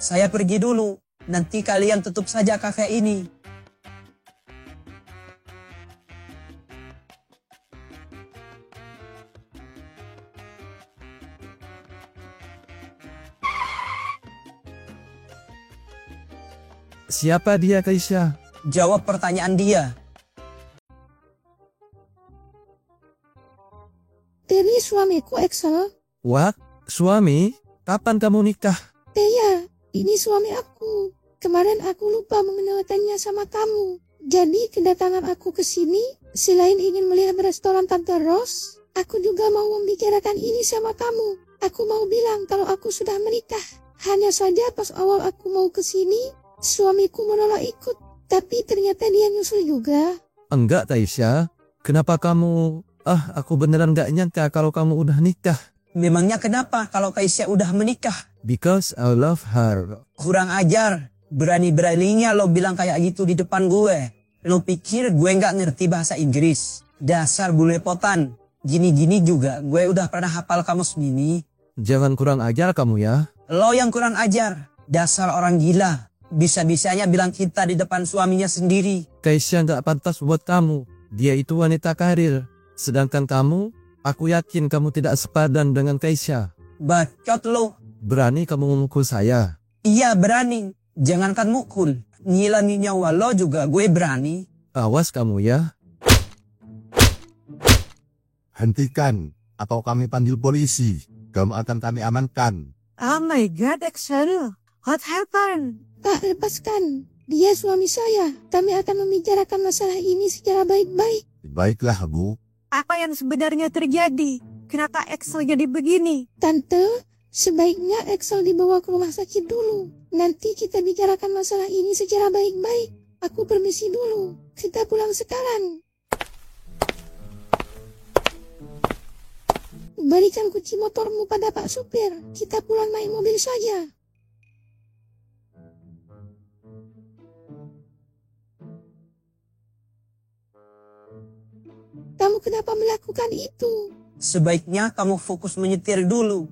Saya pergi dulu. Nanti kalian tutup saja kafe ini. Siapa dia, Keisha? Jawab pertanyaan dia. Terry suamiku Axel. Wah, suami? Kapan kamu nikah? Iya, ini suami aku. Kemarin aku lupa mengenalkannya sama kamu. Jadi kedatangan aku ke sini, selain ingin melihat restoran Tante Rose, aku juga mau membicarakan ini sama kamu. Aku mau bilang kalau aku sudah menikah. Hanya saja pas awal aku mau ke sini, suamiku menolak ikut. Tapi ternyata dia nyusul juga. Enggak, Taisha. Kenapa kamu... aku beneran gak nyangka kalau kamu udah nikah. Memangnya kenapa kalau Keisha udah menikah? Because I love her. Kurang ajar. Berani-beraninya lo bilang kayak gitu di depan gue. Lo pikir gue gak ngerti bahasa Inggris? Dasar bulepotan. Gini-gini juga gue udah pernah hafal kamus mini. Jangan kurang ajar kamu ya. Lo yang kurang ajar. Dasar orang gila. Bisa-bisanya bilang kita di depan suaminya sendiri. Keisha gak pantas buat kamu. Dia itu wanita karir. Sedangkan kamu, aku yakin kamu tidak sepadan dengan Keisha. Bacot lo. Berani kamu memukul saya? Iya berani. Jangankan mukul. Ngilangin nyawa lo juga gue berani. Awas kamu ya. Hentikan, atau kami panggil polisi. Kamu akan kami amankan. Oh my God, Axel. What happened? Pak, lepaskan. Dia suami saya. Kami akan membicarakan masalah ini secara baik-baik. Baiklah, Bu. Apa yang sebenarnya terjadi? Kenapa Axel jadi begini? Tante, sebaiknya Axel dibawa ke rumah sakit dulu. Nanti kita bicarakan masalah ini secara baik-baik. Aku permisi dulu. Kita pulang sekarang. Berikan kunci motormu pada Pak Supir. Kita pulang naik mobil saja. Kamu kenapa melakukan itu? Sebaiknya kamu fokus menyetir dulu.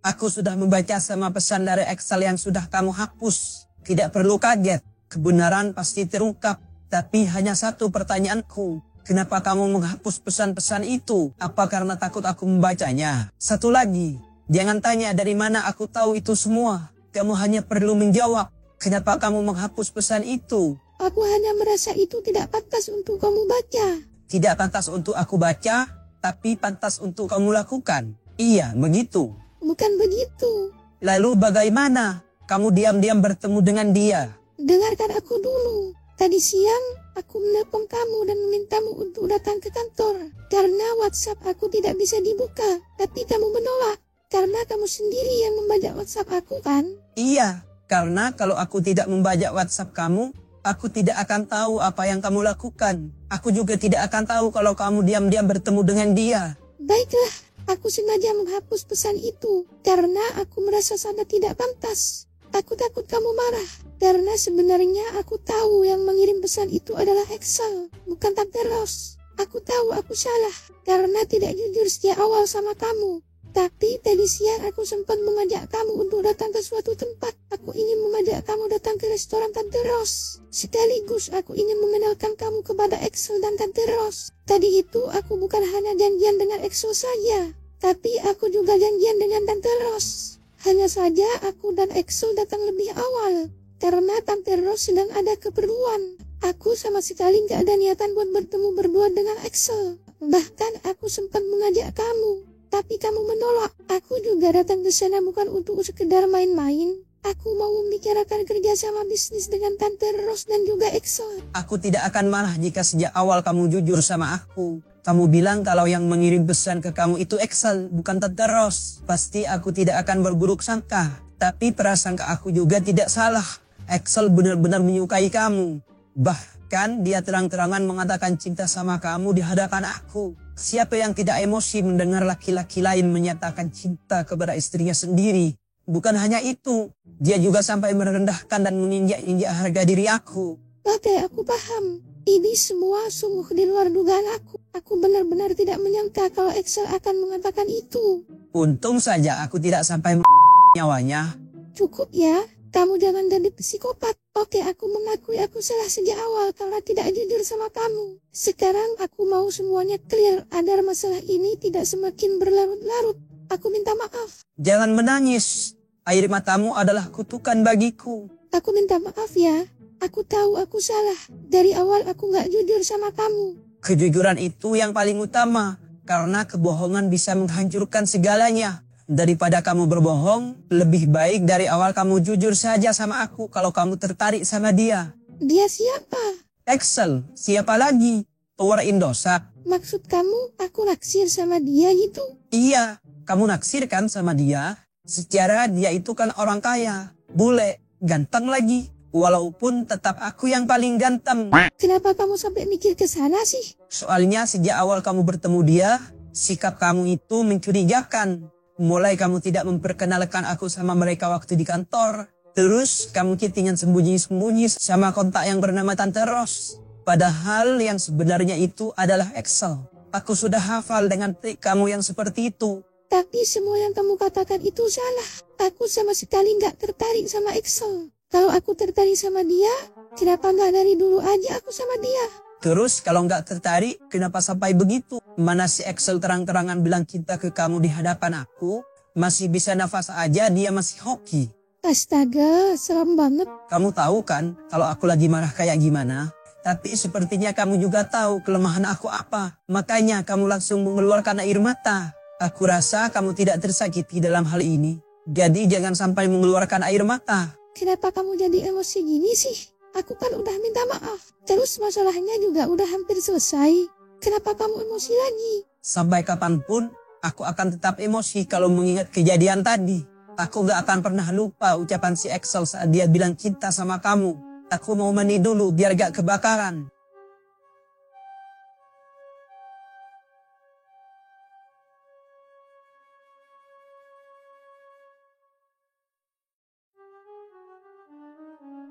Aku sudah membaca sama pesan dari Excel yang sudah kamu hapus. Tidak perlu kaget, kebenaran pasti terungkap. Tapi hanya satu pertanyaanku. Kenapa kamu menghapus pesan-pesan itu? Apa karena takut aku membacanya? Satu lagi, jangan tanya dari mana aku tahu itu semua. Kamu hanya perlu menjawab. Kenapa kamu menghapus pesan itu? Aku hanya merasa itu tidak pantas untuk kamu baca. Tidak pantas untuk aku baca, tapi pantas untuk kamu lakukan. Iya, begitu. Bukan begitu. Lalu bagaimana? Kamu diam-diam bertemu dengan dia. Dengarkan aku dulu. Tadi siang, aku menelpon kamu dan memintamu untuk datang ke kantor. Karena WhatsApp aku tidak bisa dibuka. Tapi kamu menolak. Karena kamu sendiri yang membajak WhatsApp aku kan? Iya, karena kalau aku tidak membajak WhatsApp kamu, aku tidak akan tahu apa yang kamu lakukan. Aku juga tidak akan tahu kalau kamu diam-diam bertemu dengan dia. Baiklah, aku sengaja menghapus pesan itu. Karena aku merasa sangat tidak pantas. Aku takut kamu marah. Karena sebenarnya aku tahu yang mengirim pesan itu adalah Axel, bukan Tante Rose. Aku tahu aku salah. Karena tidak jujur sejak awal sama kamu. Tapi tadi siang aku sempat mengajak kamu untuk datang ke suatu tempat. Aku ingin mengajak kamu datang ke restoran Tante Rose. Sekaligus aku ingin mengenalkan kamu kepada Axel dan Tante Rose. Tadi itu aku bukan hanya janjian dengan Axel saja. Tapi aku juga janjian dengan Tante Rose. Hanya saja aku dan Axel datang lebih awal. Karena Tante Rose sedang ada keperluan. Aku sama sekali gak ada niatan buat bertemu berdua dengan Axel. Bahkan aku sempat mengajak kamu. Tapi kamu menolak. Aku juga datang ke sana bukan untuk sekedar main-main. Aku mau membicarakan kerjasama bisnis dengan Tante Rose dan juga Axel. Aku tidak akan marah jika sejak awal kamu jujur sama aku. Kamu bilang kalau yang mengirim pesan ke kamu itu Axel, bukan Tante Rose. Pasti aku tidak akan berburuk sangka. Tapi prasangka aku juga tidak salah. Axel benar-benar menyukai kamu. Bahkan dia terang-terangan mengatakan cinta sama kamu di hadapan aku. Siapa yang tidak emosi mendengar laki-laki lain menyatakan cinta kepada istrinya sendiri? Bukan hanya itu, dia juga sampai merendahkan dan menginjak-injak harga diri aku. Oke, aku paham. Ini semua sungguh di luar dugaan aku. Aku benar-benar tidak menyangka kalau Excel akan mengatakan itu. Untung saja aku tidak sampai nyawanya. Cukup ya, kamu jangan jadi psikopat. Oke, aku mengakui aku salah sejak awal karena tidak jujur sama kamu. Sekarang aku mau semuanya clear agar masalah ini tidak semakin berlarut-larut. Aku minta maaf. Jangan menangis. Air matamu adalah kutukan bagiku. Aku minta maaf ya. Aku tahu aku salah. Dari awal aku gak jujur sama kamu. Kejujuran itu yang paling utama. Karena kebohongan bisa menghancurkan segalanya. Daripada kamu berbohong, lebih baik dari awal kamu jujur saja sama aku kalau kamu tertarik sama dia. Dia siapa? Excel, siapa lagi? Tower Indosat. Maksud kamu aku naksir sama dia gitu? Iya, kamu naksir kan sama dia? Secara dia itu kan orang kaya, bule, ganteng lagi. Walaupun tetap aku yang paling ganteng. Kenapa kamu sampai mikir ke sana sih? Soalnya sejak awal kamu bertemu dia, sikap kamu itu mencurigakan. Mulai kamu tidak memperkenalkan aku sama mereka waktu di kantor. Terus kamu chattingan sembunyi-sembunyi sama kontak yang bernama Tante Ros. Padahal yang sebenarnya itu adalah Excel. Aku sudah hafal dengan trik kamu yang seperti itu. Tapi semua yang kamu katakan itu salah. Aku sama sekali gak tertarik sama Excel. Kalau aku tertarik sama dia, kenapa gak dari dulu aja aku sama dia? Terus kalau nggak tertarik, kenapa sampai begitu? Mana si Excel terang-terangan bilang cinta ke kamu di hadapan aku, masih bisa nafas aja dia masih hoki. Astaga, serem banget. Kamu tahu kan kalau aku lagi marah kayak gimana? Tapi sepertinya kamu juga tahu kelemahan aku apa. Makanya kamu langsung mengeluarkan air mata. Aku rasa kamu tidak tersakiti dalam hal ini. Jadi jangan sampai mengeluarkan air mata. Kenapa kamu jadi emosi gini sih? Aku kan udah minta maaf. Terus masalahnya juga udah hampir selesai. Kenapa kamu emosi lagi? Sampai kapanpun, aku akan tetap emosi kalau mengingat kejadian tadi. Aku gak akan pernah lupa ucapan si Excel saat dia bilang cinta sama kamu. Aku mau mandi dulu biar gak kebakaran.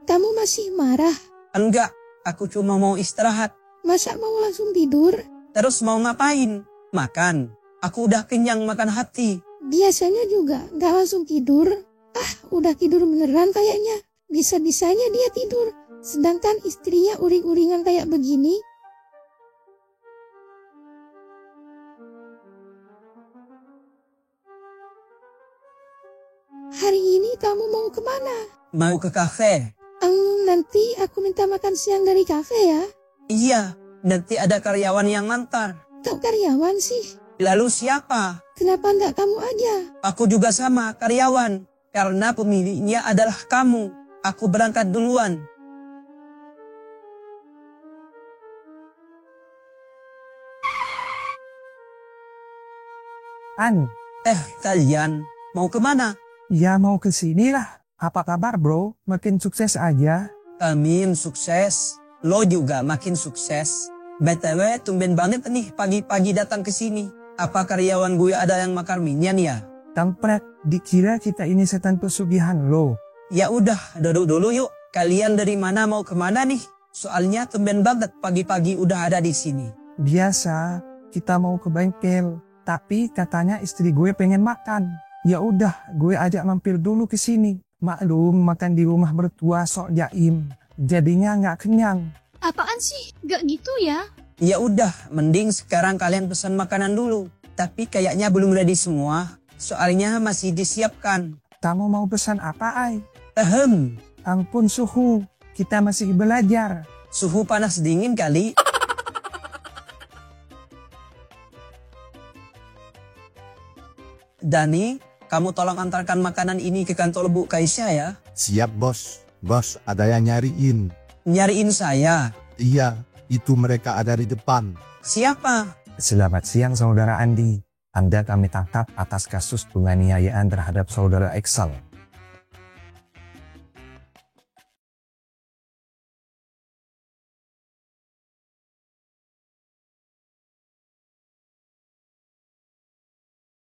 Kamu masih marah? Enggak, aku cuma mau istirahat. Masa mau langsung tidur? Terus mau ngapain? Makan. Aku udah kenyang makan hati. Biasanya juga gak langsung tidur. Udah tidur beneran kayaknya. Bisa-bisanya dia tidur. Sedangkan istrinya uring-uringan kayak begini. Hari ini kamu mau kemana? Mau ke kafe? Nanti aku minta makan siang dari kafe ya. Iya, nanti ada karyawan yang ngantar. Kok karyawan sih? Lalu siapa? Kenapa enggak kamu aja? Aku juga sama, karyawan. Karena pemiliknya adalah kamu. Aku berangkat duluan. Kalian mau kemana? Ya mau ke sini lah. Apa kabar bro? Makin sukses aja. Amin, sukses. Lo juga makin sukses. BTW, tumben banget nih pagi-pagi datang ke sini. Apa karyawan gue ada yang makar minyan ya? Kampret, dikira kita ini setan pesugihan lo. Ya udah, duduk dulu yuk. Kalian dari mana mau kemana nih? Soalnya tumben banget pagi-pagi udah ada di sini. Biasa, kita mau ke bengkel. Tapi katanya istri gue pengen makan. Ya udah, gue ajak mampir dulu ke sini. Maklum makan di rumah mertua sok jaim. Jadinya nggak kenyang. Apaan sih? Gak gitu ya? Ya udah, mending sekarang kalian pesan makanan dulu. Tapi kayaknya belum ready semua. Soalnya masih disiapkan. Kamu mau pesan apa, Ai? Ampun suhu. Kita masih belajar. Suhu panas dingin kali. Dani, kamu tolong antarkan makanan ini ke kantor Bu Kaisya ya. Siap bos. Bos, ada yang nyariin. Nyariin saya. Iya, itu mereka ada di depan. Siapa? Selamat siang saudara Andi. Anda kami tangkap atas kasus penganiayaan terhadap saudara Excel.